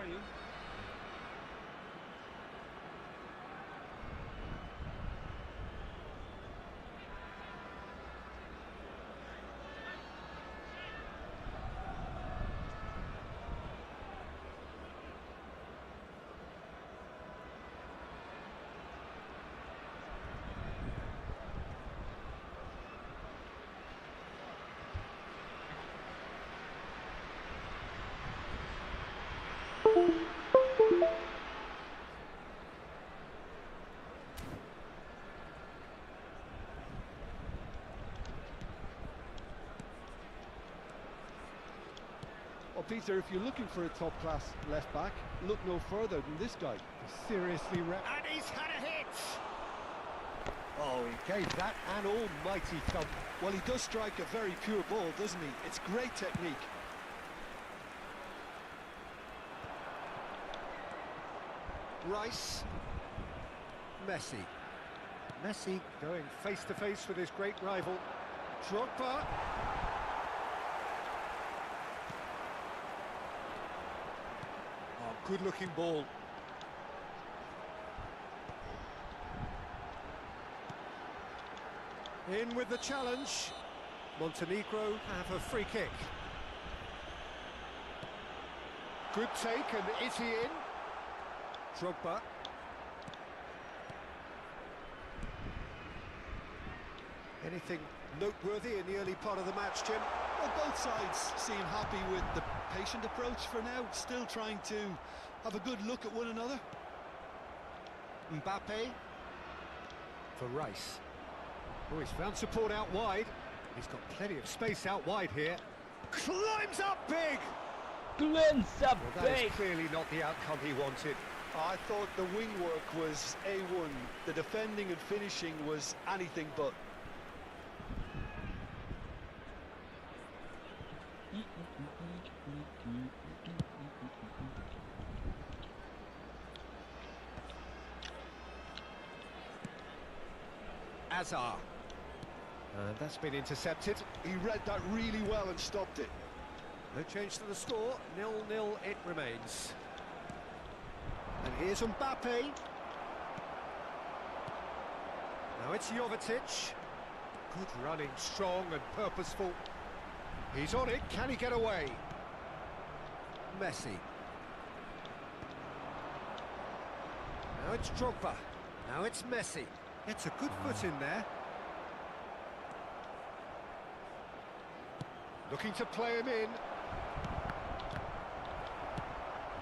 are you? Well, Peter, if you're looking for a top-class left-back, look no further than this guy. Seriously, And he's had a hit! Oh, he gave that an almighty thump. Well, he does strike a very pure ball, doesn't he? It's great technique. Rice. Messi. Messi going face-to-face with his great rival. Drogba. Oh, good-looking ball. In with the challenge. Montenegro have a free kick. Good take, and is he in? Drogba. Anything noteworthy in the early part of the match, Jim? Well, both sides seem happy with the patient approach for now, still trying to have a good look at one another. Mbappe. For Rice. Oh, he's found support out wide. He's got plenty of space out wide here. Climbs up big! Climbs up Well, that is clearly not the outcome he wanted. I thought the wing work was A1. The defending and finishing was anything but. Azar. And that's been intercepted. He read that really well and stopped it. No change to the score. 0-0 it remains. And here's Mbappe. Now it's Jovetic. Good running, strong and purposeful. He's on it. Can he get away? Messi. Now it's Drogba. Now it's Messi. It's a good foot in there. Looking to play him in.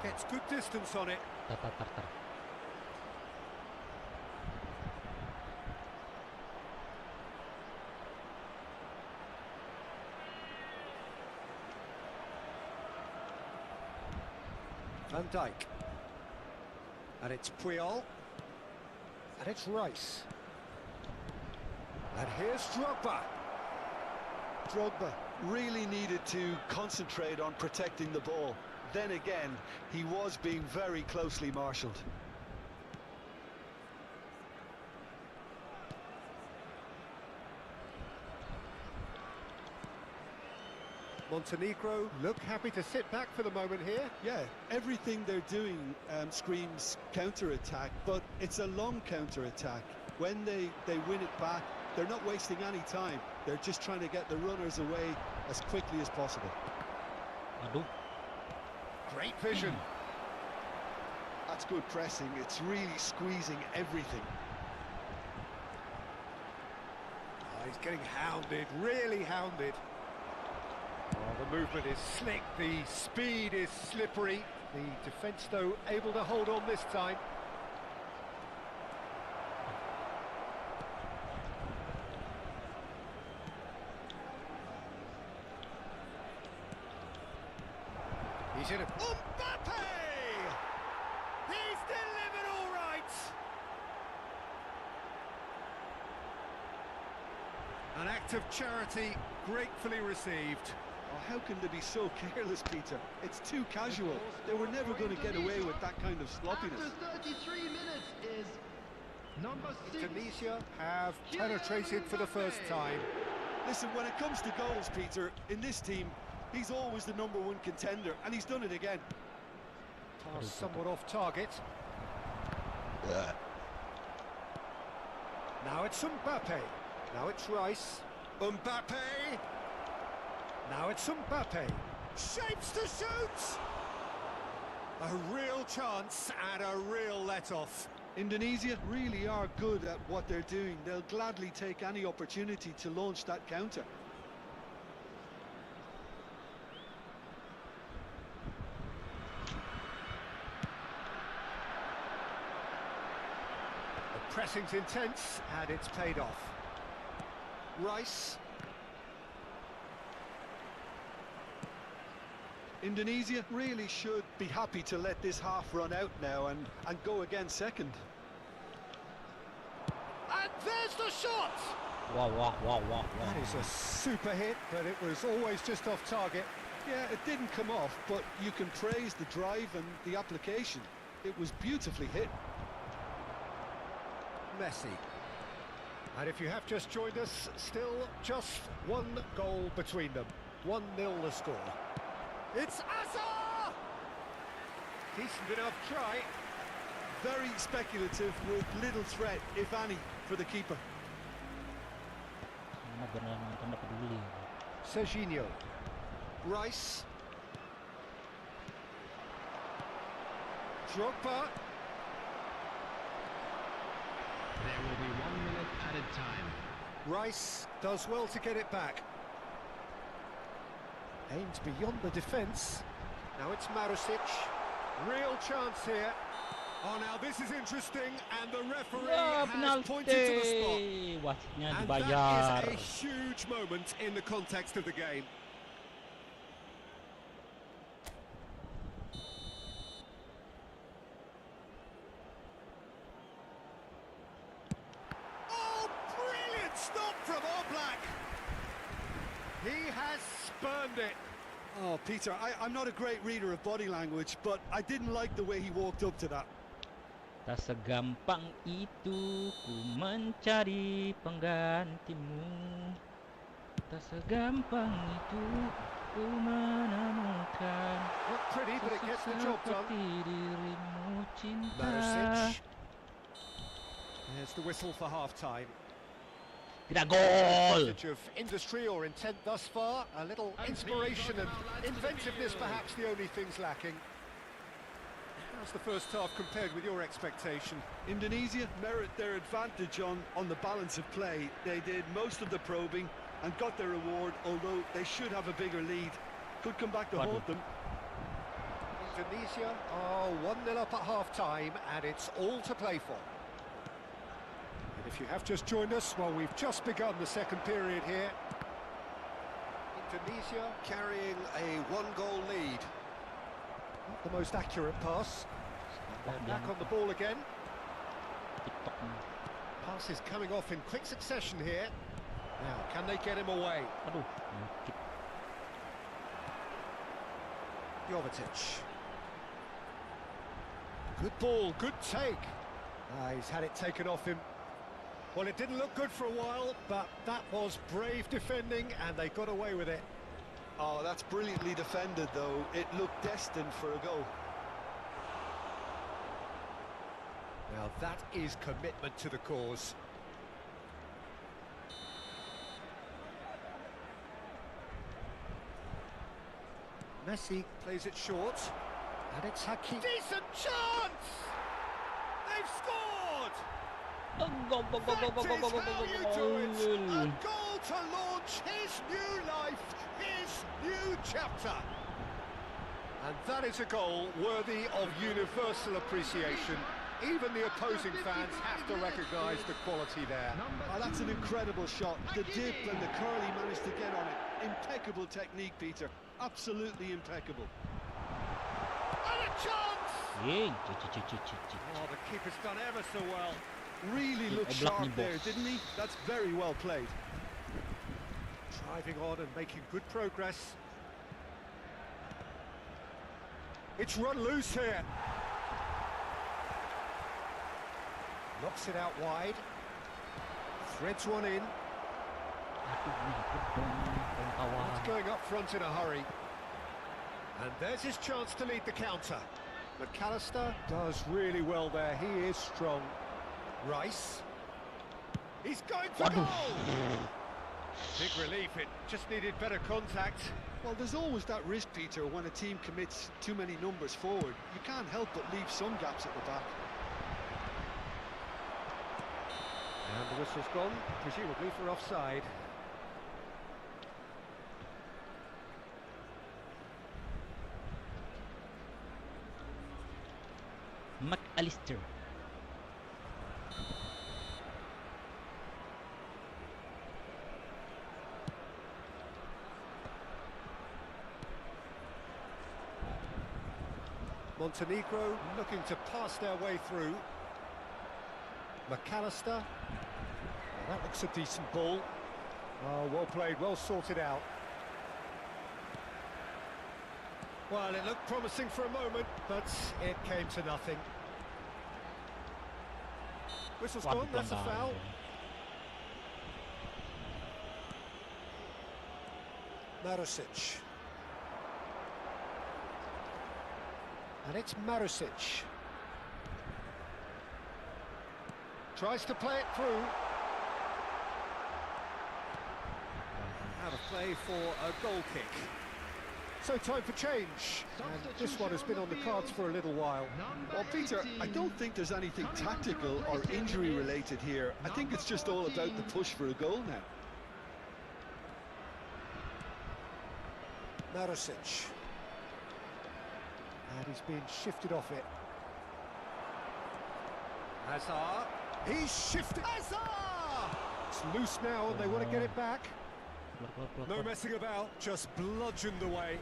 Gets good distance on it. Van Dijk. And it's Puyol. And it's Rice. And here's Drogba. Drogba really needed to concentrate on protecting the ball. Then again, he was being very closely marshalled. Montenegro look happy to sit back for the moment here. Yeah, everything they're doing screams counter-attack, but it's a long counter-attack. When they win it back, they're not wasting any time. They're just trying to get the runners away as quickly as possible. Great vision. That's good pressing. It's really squeezing everything. Oh, he's getting hounded, really hounded. Oh, the movement is slick, the speed is slippery. The defence, though, able to hold on this time. He's in a... Mbappe! He's delivered all right! An act of charity gratefully received. Oh, how can they be so careless, Peter? It's too casual. They were never going to get away with that kind of sloppiness. After 33 minutes is number 6. Tunisia have penetrated for the first time. Listen, when it comes to goals, Peter, in this team, he's always the #1 contender, and he's done it again. Pass somewhat off target. Now it's Mbappe. Now it's Rice. Mbappe. Now it's Mbappe. Shapes to shoot! A real chance and a real let-off. Indonesia really are good at what they're doing. They'll gladly take any opportunity to launch that counter. The pressing's intense and it's paid off. Rice. Indonesia really should be happy to let this half run out now and go again second. And there's the shot! Wow. That is a super hit, but it was always just off target. Yeah, it didn't come off, but you can praise the drive and the application. It was beautifully hit. Messi. And if you have just joined us, still just one goal between them. 1-0 the score. It's Asa! Decent enough try. Very speculative with little threat, if any, for the keeper. Serginho. Rice. Drogba. There will be 1 minute added time. Rice does well to get it back. Aims beyond the defence. Now it's Marusic. Real chance here. Oh, now this is interesting, and the referee has pointed to the spot. Wasitnya And dibayar. that is a huge moment in the context of the game. Oh, brilliant stop from Oblak. He has spurned it. Oh, Peter, I'm not a great reader of body language, but I didn't like the way he walked up to that. Tak segampang itu ku mencari penggantimu. Tak segampang itu ku menemukan. Not pretty, but it gets the job done. Seperti dirimu cinta. Marusic. There's the whistle for half-time. Tidak gol. Message of industry or intent thus far. A little inspiration and inventiveness, perhaps the only things lacking. How's the first half compared with your expectation? Indonesia merit their advantage on the balance of play. They did most of the probing and got their reward, although they should have a bigger lead. Could come back to haunt them. Indonesia are 1-0 up at half-time, and it's all to play for. And if you have just joined us, well, we've just begun the second period here. Indonesia carrying a one-goal lead. Not the most accurate pass. They're back on the ball again. Passes coming off in quick succession here. Now, can they get him away? Aduh. Jovetic. Good ball, good take. He's had it taken off him. Well, it didn't look good for a while, but that was brave defending, and they got away with it. Oh, that's brilliantly defended, though. It looked destined for a goal. Now, that is commitment to the cause. Messi plays it short, and it's Hakim. Decent chance! They've scored! That is how you do it! A goal to launch his new life, his new chapter! And that is a goal worthy of universal appreciation. Even the opposing fans have to recognise the quality there. Oh, that's an incredible shot. The dip and the curl he managed to get on it. Impeccable technique, Peter. Absolutely impeccable. And a chance! Yeay. Oh, the keeper's done ever so well. Really looked Oblak sharp nih, there, bos. didn't he? That's very well played. Driving on and making good progress. It's run loose here. Knocks it out wide. Threads one in. It's going up front in a hurry. And there's his chance to lead the counter. McAllister does really well there. He is strong. Rice. He's going for goal! Big relief, it just needed better contact. Well, there's always that risk, Peter, when a team commits too many numbers forward. You can't help but leave some gaps at the back. And the whistle's gone, presumably for offside. McAllister. Montenegro looking to pass their way through. McAllister. Well, that looks a decent ball. Oh, well played, well sorted out. Well, it looked promising for a moment, but it came to nothing. Whistle's Waduh, gone, that's a pelanggaran foul. tuh. Marusic. And it's Marusic. Tries to play it through. Out of play for a goal kick. So time for change. And this one has been on the cards for a little while. Well, Peter, I don't think there's anything tactical or injury related here. I think it's just all about the push for a goal now. Marusic. And he's being shifted off it. Hazard. He's shifted. Hazard! It's loose now and they want to get it back. No messing about, just bludgeoned away.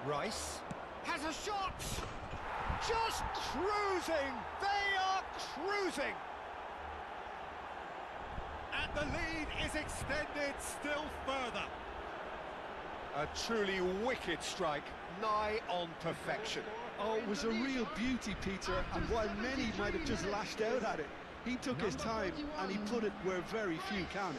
Rice has a shot! Just cruising! They are cruising! And the lead is extended still further. A truly wicked strike, nigh on perfection. Oh, it was a real beauty, Peter, and while many might have just lashed out at it, he took his time and he put it where very few can.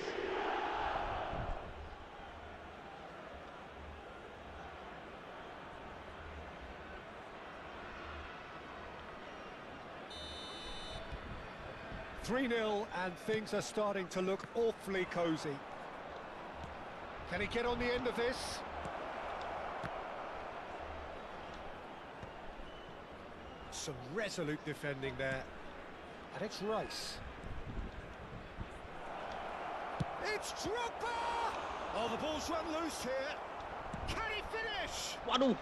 "3-0 and things are starting to look awfully cosy. Can he get on the end of this? Some resolute defending there. And it's Rice. It's Drogba! Oh, the ball's run loose here. Can he finish? Waduh.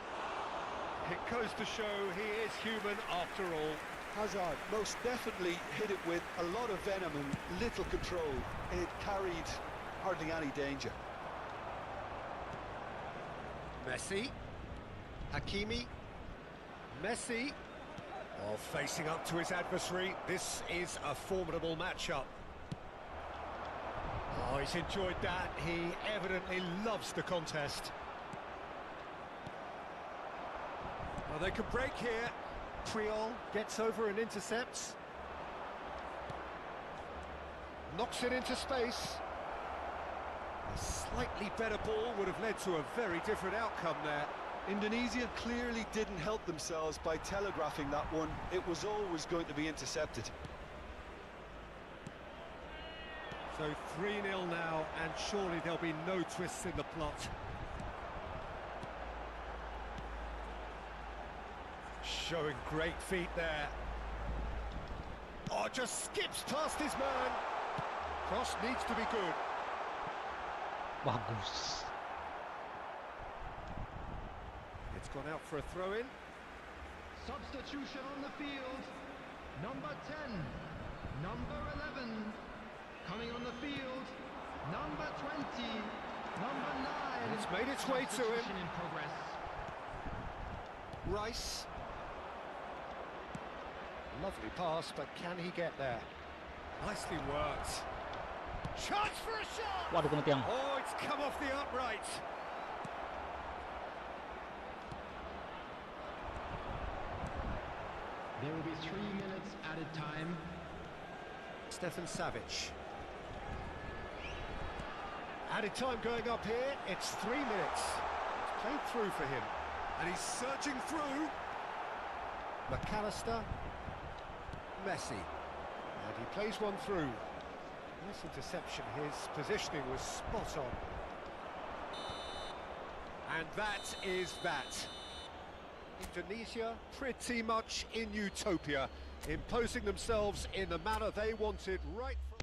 It goes to show he is human after all. Hazard most definitely hit it with a lot of venom and little control. It carried hardly any danger. Messi. Hakimi. Messi. Oh, facing up to his adversary. This is a formidable matchup. Oh, he's enjoyed that. He evidently loves the contest. Well, they could break here. Triol gets over and intercepts. Knocks it into space. A slightly better ball would have led to a very different outcome there. Indonesia clearly didn't help themselves by telegraphing that one. It was always going to be intercepted. So 3-0 now, and surely there'll be no twists in the plot. Showing great feet there. Oh, just skips past his man. Cross needs to be good. Bagus. It's gone out for a throw-in. Substitution on the field. Number 10, number 11. Coming on the field, number 20, number 9. And it's made its way to him. Substitution in progress. Rice. Lovely pass, but can he get there? Nicely worked. Chance for a shot! Waduh, kena tiang. Oh, it's come off the upright. There will be 3 minutes added time. Stefan Savic. Added time going up here, it's 3 minutes. It's played through for him. And he's surging through. McAllister, Messi, and he plays one through. Nice interception, his positioning was spot on. And that is that. Indonesia pretty much in utopia, imposing themselves in the manner they wanted right from...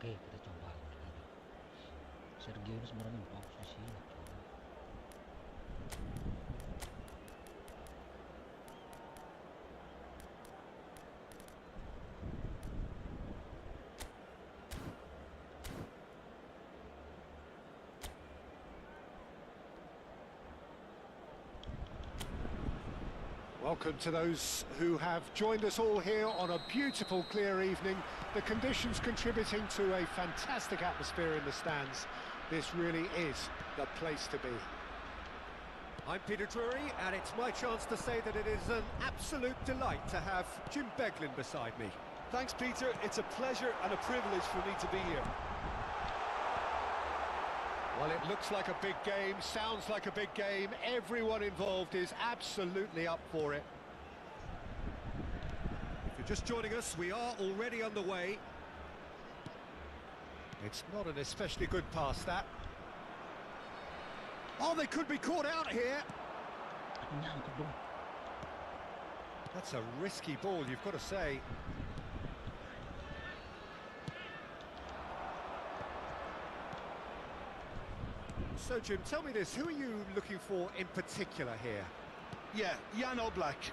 Oke, kita coba. Sergio ini sebenarnya lupa posisi. Welcome to those who have joined us all here on a beautiful, clear evening. The conditions contributing to a fantastic atmosphere in the stands. This really is the place to be. I'm Peter Drury, and it's my chance to say that it is an absolute delight to have Jim Beglin beside me. Thanks, Peter. It's a pleasure and a privilege for me to be here. Well, it looks like a big game, sounds like a big game. Everyone involved is absolutely up for it. If you're just joining us, we are already underway. It's not an especially good pass, that. Oh, they could be caught out here. That's a risky ball, you've got to say. So, Jim, tell me this, who are you looking for in particular here? Yeah, Jan Oblak.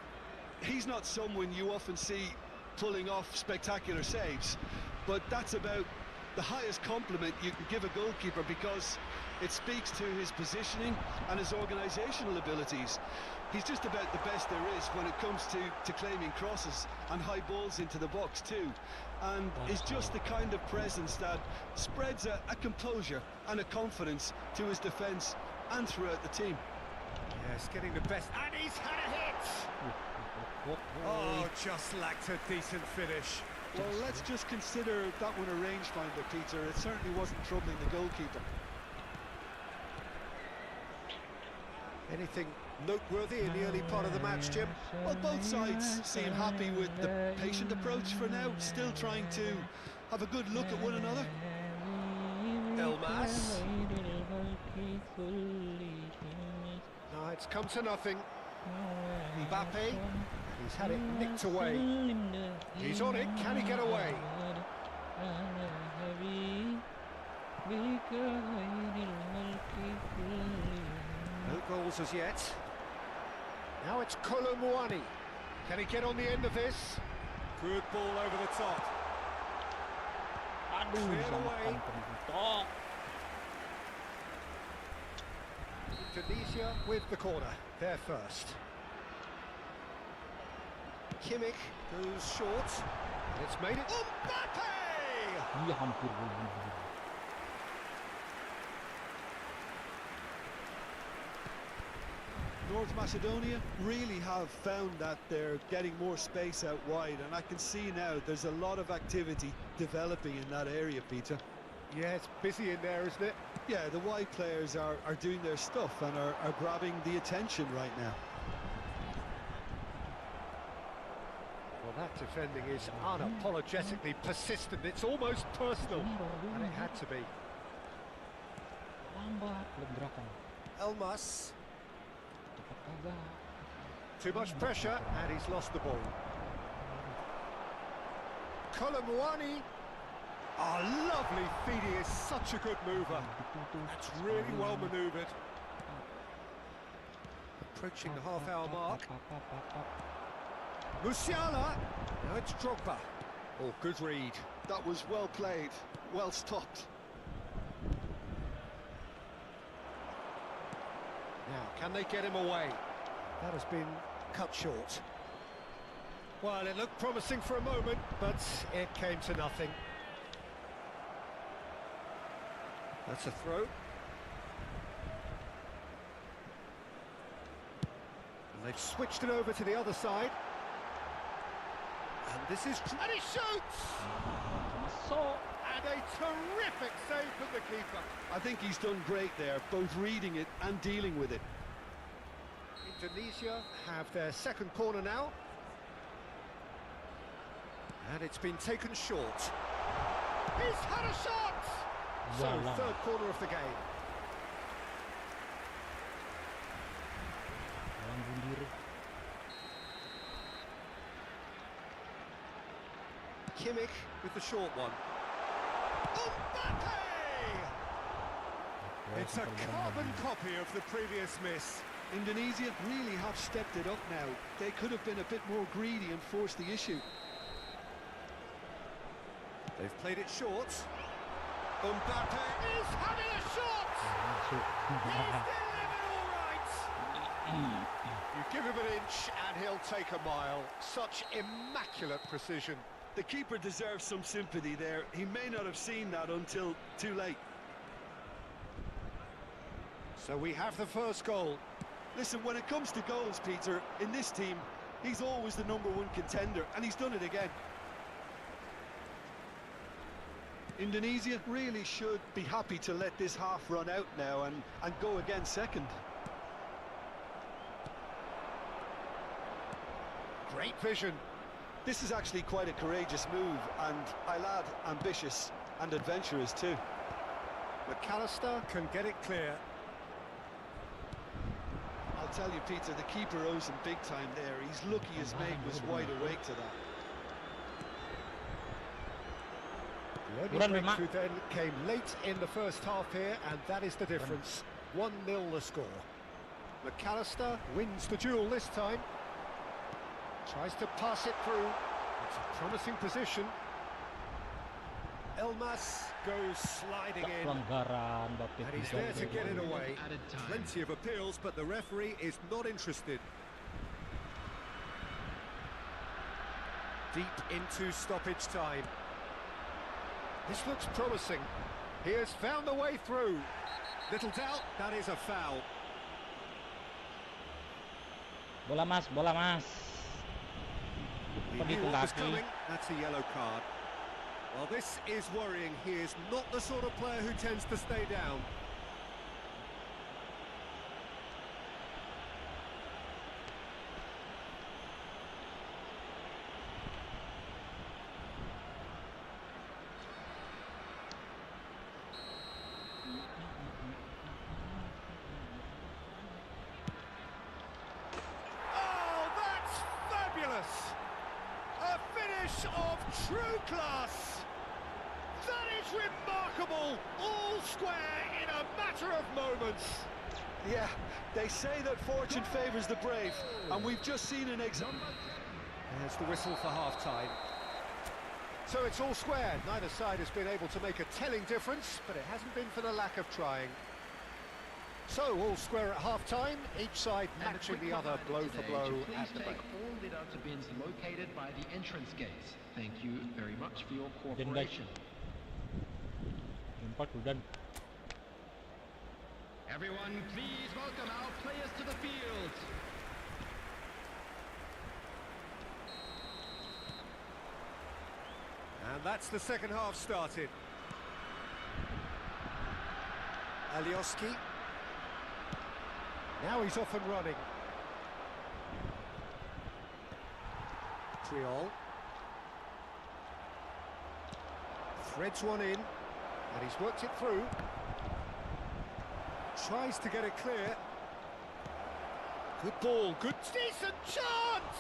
He's not someone you often see pulling off spectacular saves, but that's about the highest compliment you can give a goalkeeper, because it speaks to his positioning and his organisational abilities. He's just about the best there is when it comes to claiming crosses and high balls into the box too, and is just the kind of presence that spreads a composure and a confidence to his defence and throughout the team. Yes, getting the best, and he's had a hit! Oh, just lacked a decent finish. Well, let's just consider that one a rangefinder, Peter. It certainly wasn't troubling the goalkeeper. Anything noteworthy in the early part of the match, Jim? Well, both sides seem happy with the patient approach for now, still trying to have a good look at one another. Elmas. No, it's come to nothing. Mbappe, he's had it nicked away. He's on it, can he get away? No goals as yet. Now it's Kolomouani. Can he get on the end of this? Good ball over the top. Cleared away. Indonesia with the corner. They're first. Kimmich goes short. It's made it. Mbappe! Iya, hampir gol. North Macedonia really have found that they're getting more space out wide, and I can see now there's a lot of activity developing in that area, Peter. Yeah, it's busy in there, isn't it? Yeah, the wide players are doing their stuff and are grabbing the attention right now. Well, that defending is unapologetically persistent. It's almost personal, and it had to be. Elmas. Too much pressure, and he's lost the ball. Kolomouani. Oh, lovely feed. He is such a good mover. That's really well manoeuvred. approaching the half-hour mark. Musiala, now it's Drogba. Oh, good read. That was well played, well stopped. Now, can they get him away? That has been cut short. Well, it looked promising for a moment, but it came to nothing. That's a throw. And they've switched it over to the other side. And this is... And he shoots! And a terrific save from the keeper. I think he's done great there, both reading it and dealing with it. Indonesia have their second corner now. And it's been taken short. He's had a shot! So, third corner of the game. Kimmich with the short one. Mbappe! It's a carbon copy of the previous miss. Indonesia really have stepped it up now. They could have been a bit more greedy and forced the issue. They've played it short. Mbappe is having a shot! He's delivered all right! You give him an inch and he'll take a mile. Such immaculate precision. The keeper deserves some sympathy there. He may not have seen that until too late. So we have the first goal. Listen, when it comes to goals, Peter, in this team, he's always the #1 contender, and he's done it again. Indonesia really should be happy to let this half run out now and go again second. Great vision. This is actually quite a courageous move, and I'll add ambitious and adventurous too. McAllister can get it clear. I'll tell you, Peter, the keeper owes him big time there. He's lucky his mate was wide awake to that. The only breakthrough then came late in the first half here, and that is the difference. 1-0 the score. McAllister wins the duel this time. Tries to pass it through. It's a promising position. Elmas goes sliding in. And he's there to get it away. Plenty of appeals, but the referee is not interested. Deep into stoppage time. This looks promising. He has found the way through. Little doubt, that is a foul. Bola mas, bola mas. He knew what was coming. That's a yellow card. Well, this is worrying. He is not the sort of player who tends to stay down. Of true class. That is remarkable. All square in a matter of moments. Yeah, they say that fortune favours the brave, and we've just seen an example. There's the whistle for half-time. So it's all square. Neither side has been able to make a telling difference, but it hasn't been for the lack of trying. So all square at half-time, each side matching the other blow for blow at the break. All lid out to bins located by the entrance gates. Thank you very much for your cooperation. Everyone, please welcome our players to the field. And that's the second half started. Alioski. Now he's off and running. Triol. Threads one in, and he's worked it through. Tries to get it clear. Good ball, good... Decent chance!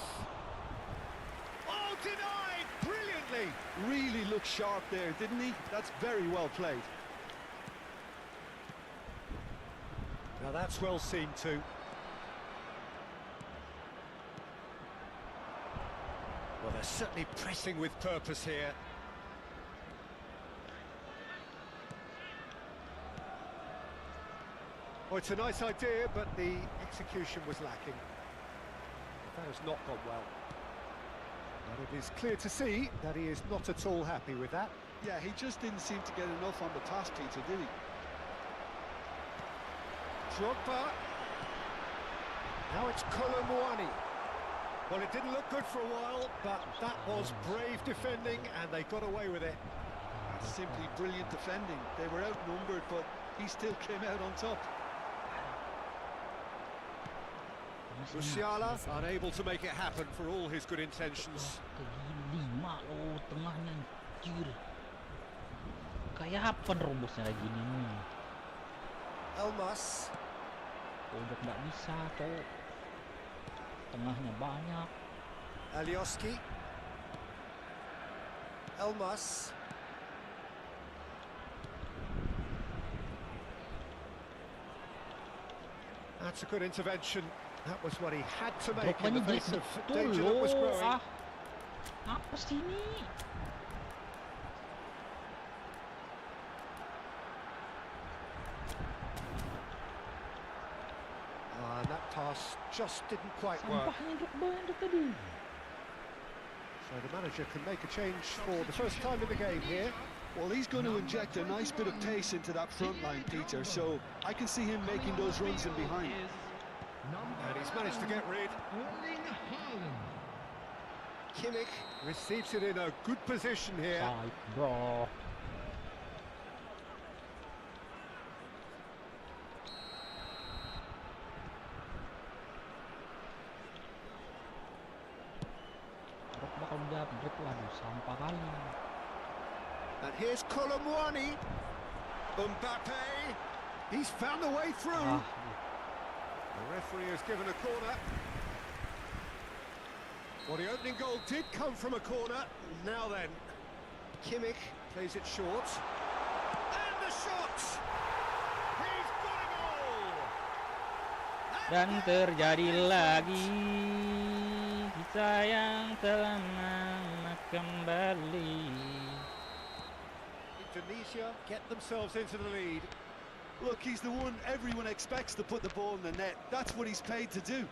Oh, denied brilliantly! Really looked sharp there, didn't he? That's very well played. Now that's well seen too. they're certainly pressing with purpose here. Oh, it's a nice idea, but the execution was lacking. That has not gone well. But it is clear to see that he is not at all happy with that. Yeah, he just didn't seem to get enough on the pass, Peter, did he? Drogba. Now it's Colomwani. Well, it didn't look good for a while, but that was brave defending, and they got away with it. Simply brilliant defending. They were outnumbered, but he still came out on top. Musiala unable to make it happen for all his good intentions. Lima loh tengahnya anjir. Kayak apa nerobosnya kayak gini nih? Elmas. Udah nggak bisa tuh. Tengahnya banyak. Alioski. Elmas. That's a good intervention. That was what he had to make in the face of danger that was growing. Apa sih ini? And that pass just didn't quite work. Sampahnya Drogba itu tadi. So the manager can make a change for the first time in the game here. Well, he's going to inject a nice bit of pace into that front line, Peter, so I can see him making those runs in behind. And he's managed to get rid. Kimmich receives it in a good position here. Side, bro. Drogba kalau dia upgrade, waduh sampah kali. And here's Colomwani. Mbappe. He's found a way through. The referee has given a corner. Well, the opening goal did come from a corner. Now then, Kimmich plays it short. And the shot! He's got a goal! Dan terjadi lagi kisah yang telah lama kembali. Indonesia get themselves into the lead. Look, he's the one everyone expects to put the ball in the net. That's what he's paid to do.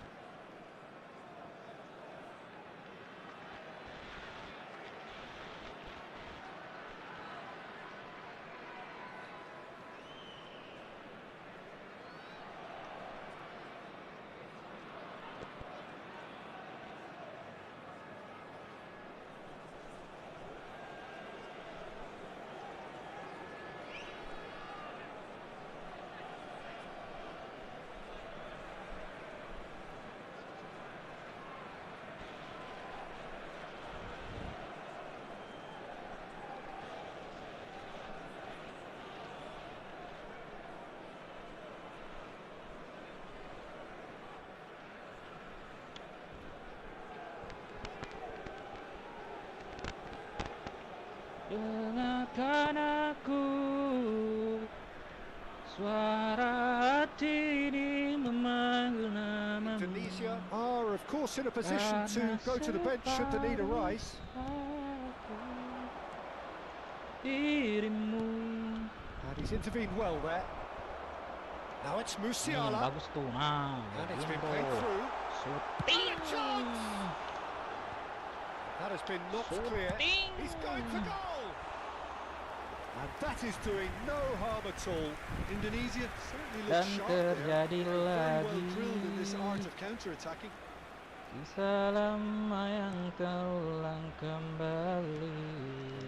Dengarkan aku, suara hati ini memanggil namamu. Indonesia are, of course, in a position to go to the bench should the need arise. Dirimu. And he's intervened well there. Now it's Musiala. Bagus tuh, nah. And it's been played through. Shooting. And a chance! That has been knocked clear. He's going for goal! And that is doing no harm at all. Indonesia certainly Dan looks sharp there. terjadi Very well lagi drilled in this art of counter-attacking. kisah lama yang terulang kembali.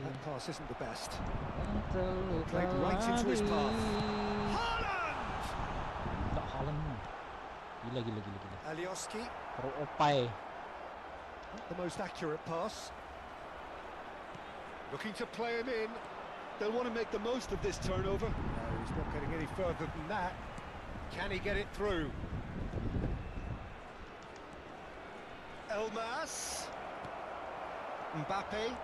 That pass isn't the best. Dan terluka Played right into his path. lagi. Haaland! Tak Haaland. Gila. Alioski, Terus opai. not the most accurate pass. Looking to play him in. They'll want to make the most of this turnover. No, he's not getting any further than that. Can he get it through? Elmas. Mbappe.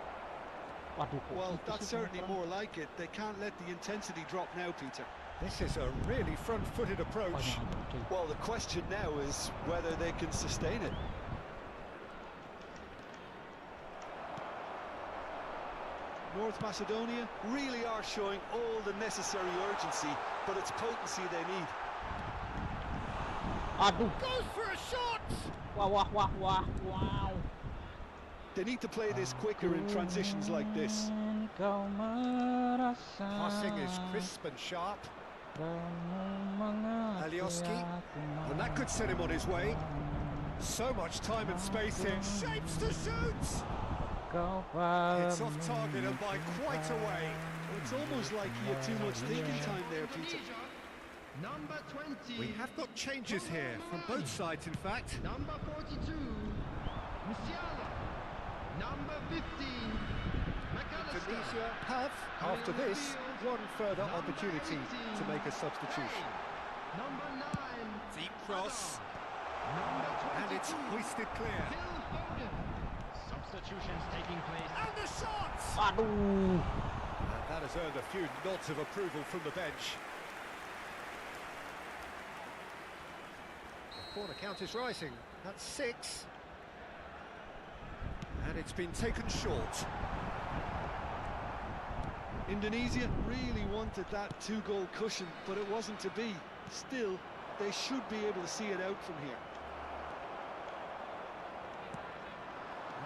Waduh, kok Well, gitu that's sih certainly kurang. more like it. They can't let the intensity drop now, Peter. This is a really front-footed approach. Banyak tuh. Well, the question now is whether they can sustain it. North Macedonia really are showing all the necessary urgency, but it's potency they need. Aduh. Goes for a shot! Wow. They need to play this quicker in transitions like this. Passing is crisp and sharp. Alioski, and that could set him on his way. So much time and space here. Shapes to shoot! It's off target and by quite a way. It's almost like he had too much thinking time there, Peter. Number 20. We have got changes here from both sides, in fact. Number 42. Musiala. Number 15. McAllister. Tunisia have, after this, one further opportunity to make a substitution. Number 9. Deep cross, Number 22. and it's hoisted clear. Phil Foden. Substitutions taking place. And the shot! Aduh. And that has earned a few nods of approval from the bench. The corner count is rising. That's 6. And it's been taken short. Indonesia really wanted that 2-goal cushion, but it wasn't to be. Still, they should be able to see it out from here.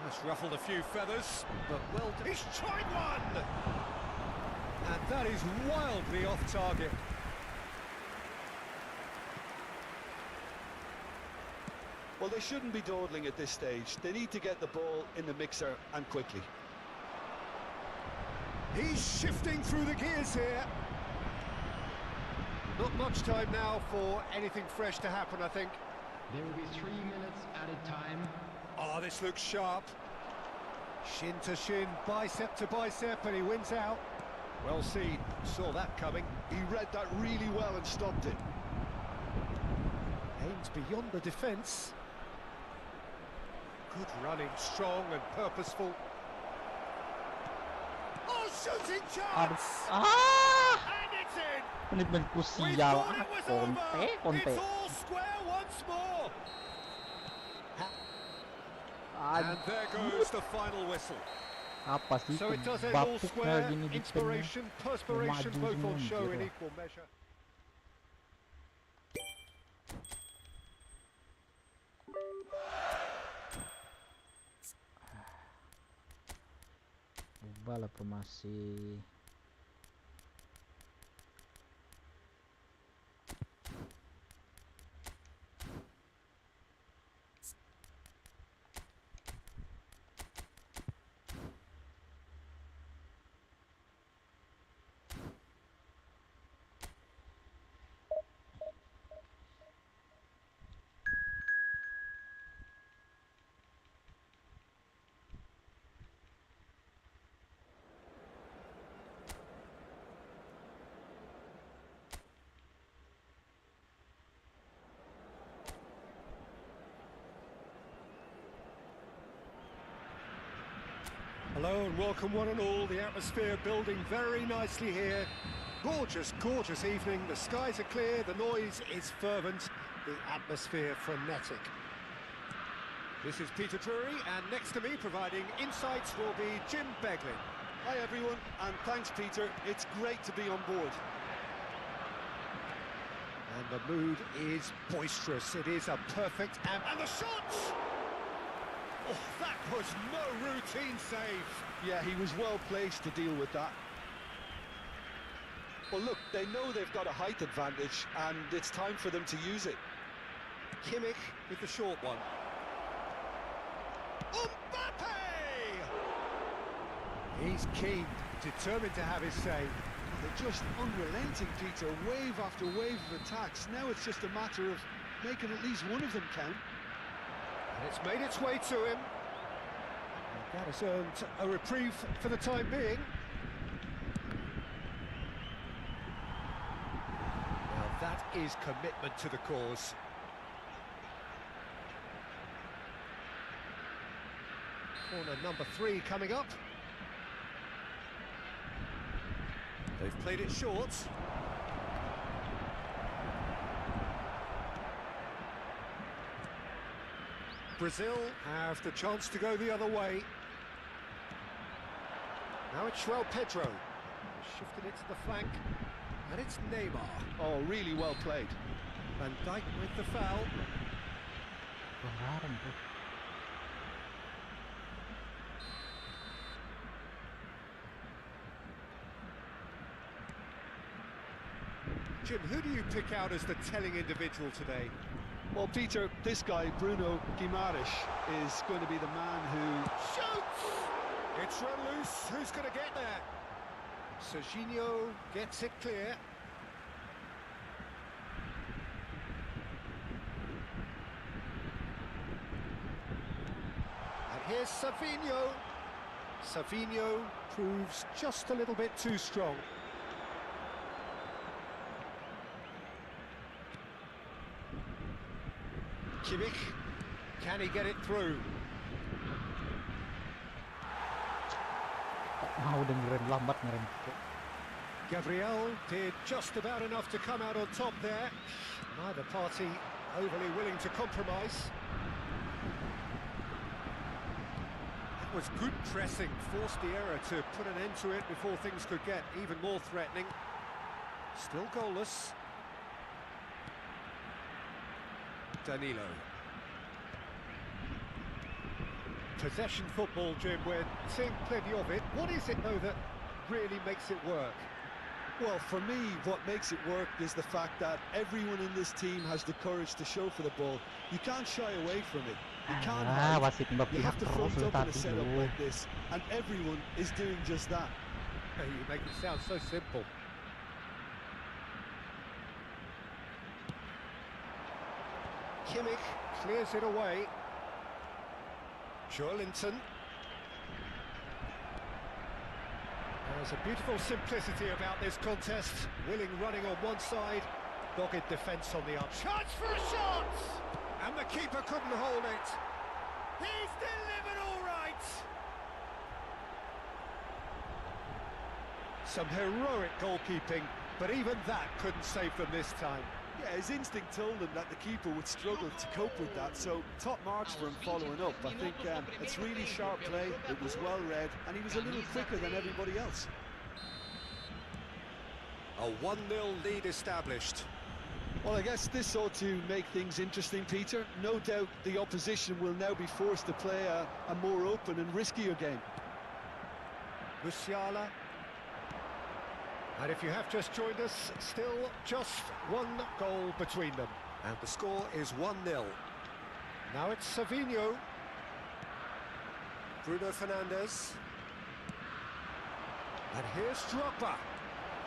That's ruffled a few feathers, but well done. He's tried one! And that is wildly off target. Well, they shouldn't be dawdling at this stage. They need to get the ball in the mixer, and quickly. He's shifting through the gears here. Not much time now for anything fresh to happen, I think. There will be 3 minutes added time. Oh, this looks sharp. Shin to shin, bicep to bicep, and he wins out. Well seen, saw that coming. He read that really well and stopped it. Aims beyond the defence. Good running, strong and purposeful. Oh, shooting chance! And it's in! Menit-menitku We sial. thought it was over! It's all square once more! And there goes the final whistle. Apa sih So it does end all kebapuknya square, gini di inspiration, perspiration, Maju both on semua show gitu in lah. equal measure. Ubah lah formasi. Hello and welcome one and all. The atmosphere building very nicely here. Gorgeous, gorgeous evening. The skies are clear, the noise is fervent, the atmosphere frenetic. This is Peter Drury, and next to me providing insights will be Jim Beglin. Hi everyone, and thanks Peter. It's great to be on board. And the mood is boisterous. It is a perfect and the shots! Oh, that was no routine save. Yeah, he was well placed to deal with that. Well look, they know they've got a height advantage and it's time for them to use it. Kimmich with the short one. Mbappe! He's keen, determined to have his say. They're just unrelenting, Peter, wave after wave of attacks. Now it's just a matter of making at least one of them count. And it's made its way to him. And that has earned a reprieve for the time being. Now that is commitment to the cause. Corner number 3 coming up. They've played it short. Brazil have the chance to go the other way. Now it's Pedro. Shifted it to the flank. And it's Neymar. Oh, really well played. Van Dijk with the foul. Pelanggaran tuh. Jim, who do you pick out as the telling individual today? Well, Peter, this guy, Bruno Guimaraes, is going to be the man who... Shoots! It's run loose. Who's going to get there? Serginho gets it clear. And here's Savinho. Savinho proves just a little bit too strong. Kimmich, can he get it through? Mau dengerin lambat ngerem. Gabriel did just about enough to come out on top there. Neither party overly willing to compromise. That was good pressing, forced the error to put an end to it before things could get even more threatening. Still goalless. Danilo. Possession football, Jim, we're seeing plenty of it. What is it, though, that really makes it work? Well, for me, what makes it work is the fact that everyone in this team has the courage to show for the ball. You can't shy away from it. You can't hide. Wasit You berpihak have to terus front up in a tadi setup tuh. like this, and everyone is doing just that. Hey, you make it sound so simple. Kimmich clears it away. Joelinton. There's a beautiful simplicity about this contest. Willing running on one side, dogged defence on the other. Chance for a shot! And the keeper couldn't hold it. He's delivered all right! Some heroic goalkeeping, but even that couldn't save them this time. Yeah, his instinct told him that the keeper would struggle to cope with that, so top marks for him following up. I think it's really sharp play, it was well read, and he was a little quicker than everybody else. A 1-0 lead established. Well, I guess this ought to make things interesting, Peter. No doubt the opposition will now be forced to play a more open and riskier game. Musiala. And if you have just joined us, still just one goal between them. And the score is 1-0. Now it's Savinho. Bruno Fernandes. And here's Drogba.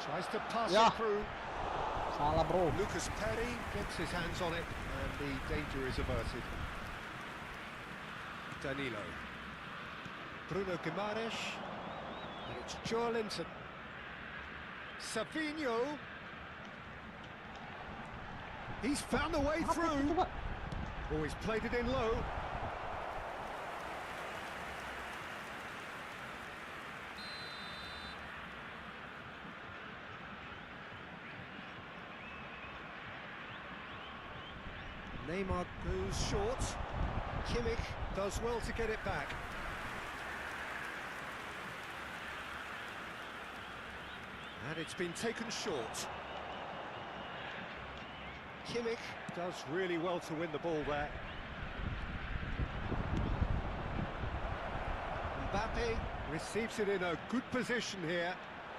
Tries to pass Yeah. it through. Salah bro. Lucas Perry gets his hands on it, and the danger is averted. Danilo. Bruno Guimaraes. And it's Joelinton. Savinho. He's found a way Apa itu, through. Pak? Oh, he's played it in low. Neymar goes short. Kimmich does well to get it back. And it's been taken short. Kimmich does really well to win the ball there. Mbappe receives it in a good position here.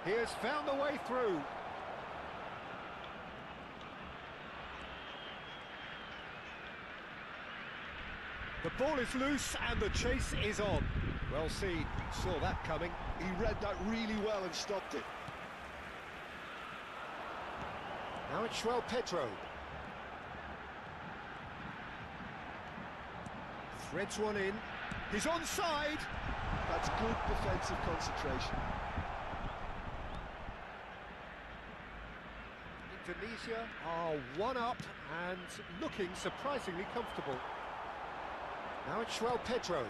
He has found the way through. The ball is loose and the chase is on. Well seen, saw that coming. He read that really well and stopped it. Now it's Pedro. Threads one in. He's onside. That's good defensive concentration. Indonesia are one up and looking surprisingly comfortable. Now it's Pedro.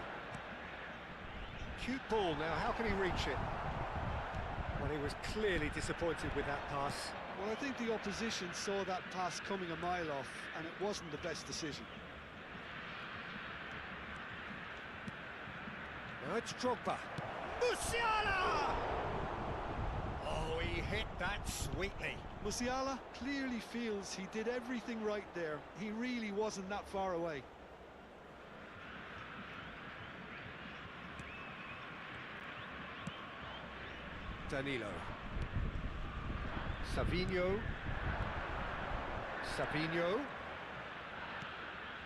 Cute ball now, how can he reach it? Well, he was clearly disappointed with that pass. Well, I think the opposition saw that pass coming a mile off, and it wasn't the best decision. Now it's Drogba. Musiala! hit that sweetly. Musiala clearly feels he did everything right there. He really wasn't that far away. Danilo. Savinho. Savinho.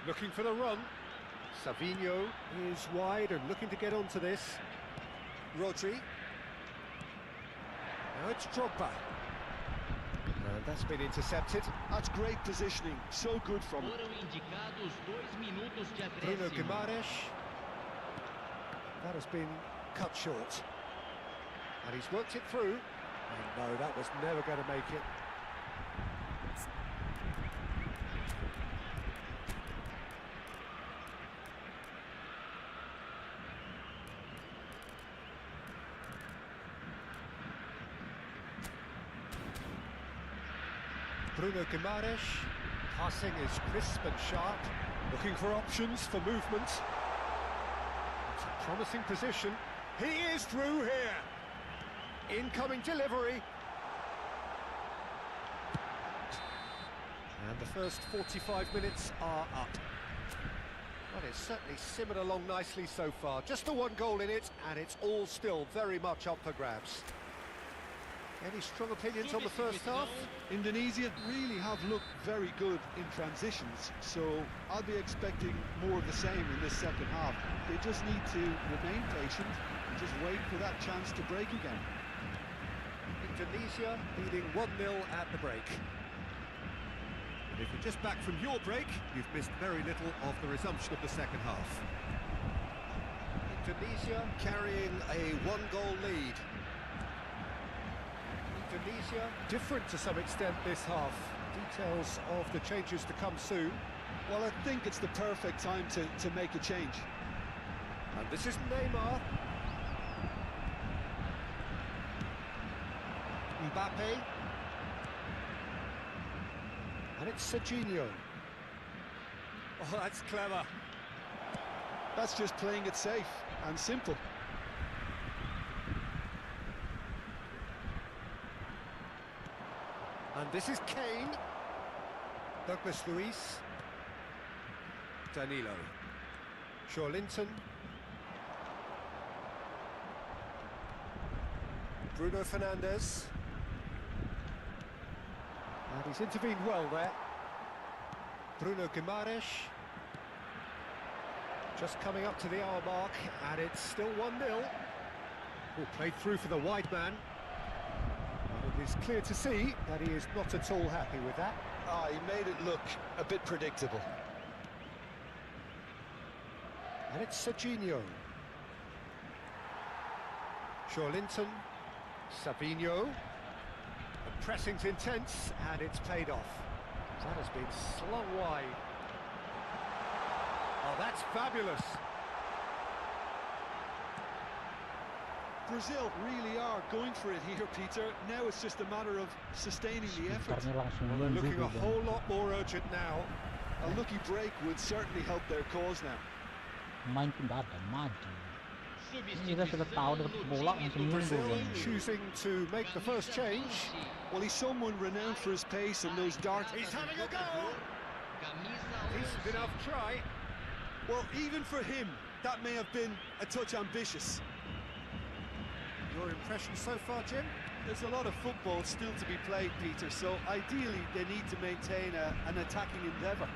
Looking for the run. Savinho is wide and looking to get onto this. Rodri. Now it's Drogba. And that's been intercepted. That's great positioning. So good from him. Bruno Guimaraes. That has been cut short. And he's worked it through. And no, that was never going to make it. Bruno Guimaraes. Passing is crisp and sharp. Looking for options for movement. It's a promising position. He is through here. Incoming delivery. And the first 45 minutes are up. Well, it's certainly simmered along nicely so far. Just the one goal in it, and it's all still very much up for grabs. Any strong opinions on the first half? Indonesia really have looked very good in transitions, so I'll be expecting more of the same in this second half. They just need to remain patient and just wait for that chance to break again. Indonesia leading 1-0 at the break. And if you're just back from your break, you've missed very little of the resumption of the second half. Indonesia carrying a one-goal lead. Indonesia different to some extent this half. Details of the changes to come soon. Well, I think it's the perfect time to make a change. And this is Neymar. Mbappe. And it's Serginho. Oh, that's clever. That's just playing it safe and simple. And this is Kane. Douglas Luiz. Danilo. Linton. Bruno Fernandes. And he's intervened well there. Bruno Guimaraes. Just coming up to the hour mark, and it's still 1-0. Oh, played through for the wide man. And it is clear to see that he is not at all happy with that. He made it look a bit predictable. And it's Serginho. Linton. Savinho. The pressing's intense, and it's paid off. That has been slung wide. Oh, that's fabulous. Brazil really are going for it here, Peter. Now it's just a matter of sustaining the effort. Karena langsung Well, they're win looking juga, a Bang. whole lot more urgent now. A lucky break would certainly help their cause now. Main pun dah ada maju. Ini kan sudah tahu dengan bola langsung mundur. Brazil Bang. choosing to make the first change. Well, he's someone renowned for his pace and those darts. He's having a go. Decent enough try. Well, even for him, that may have been a touch ambitious. Your impression so far, Jim? There's a lot of football still to be played, Peter, so ideally they need to maintain an attacking endeavour.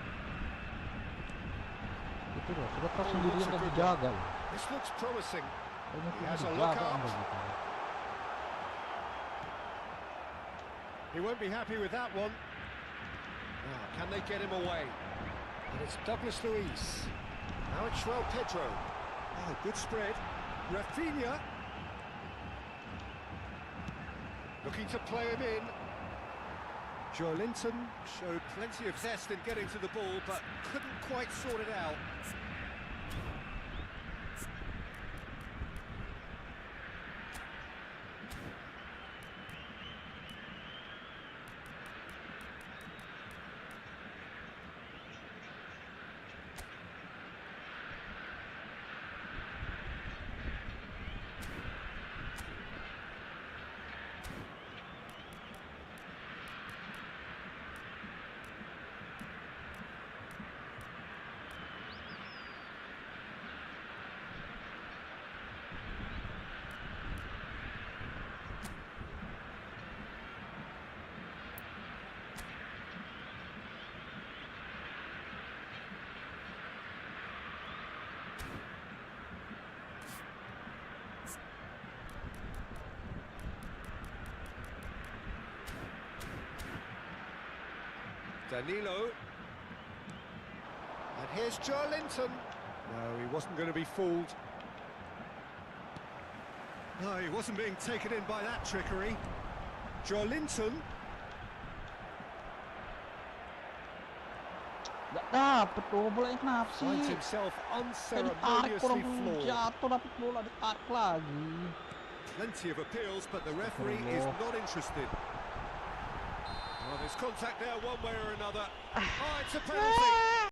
Itu loh, sudah terus sendirian dan dijaga loh. This looks promising. Kayaknya He tuh has a dijaga look kan up. begitu. He won't be happy with that one. Now, can they get him away? And it's Douglas Luiz. Now it's João Pedro. Oh, good spread. Rafinha. Looking to play him in. Linton showed plenty of zest in getting to the ball, but couldn't quite sort it out. Danilo. And here's Joe Linton. No, he wasn't going to be fooled. No, he wasn't being taken in by that trickery. Joe Linton. Gak dapet tuh bolanya, kenapa sih? Finds himself Kayak ditarik unceremoniously orang floored. jatuh, dapet bola ditarik lagi. Plenty of appeals, but the referee is not interested. Well, there's contact there one way or another. Oh, it's a penalty.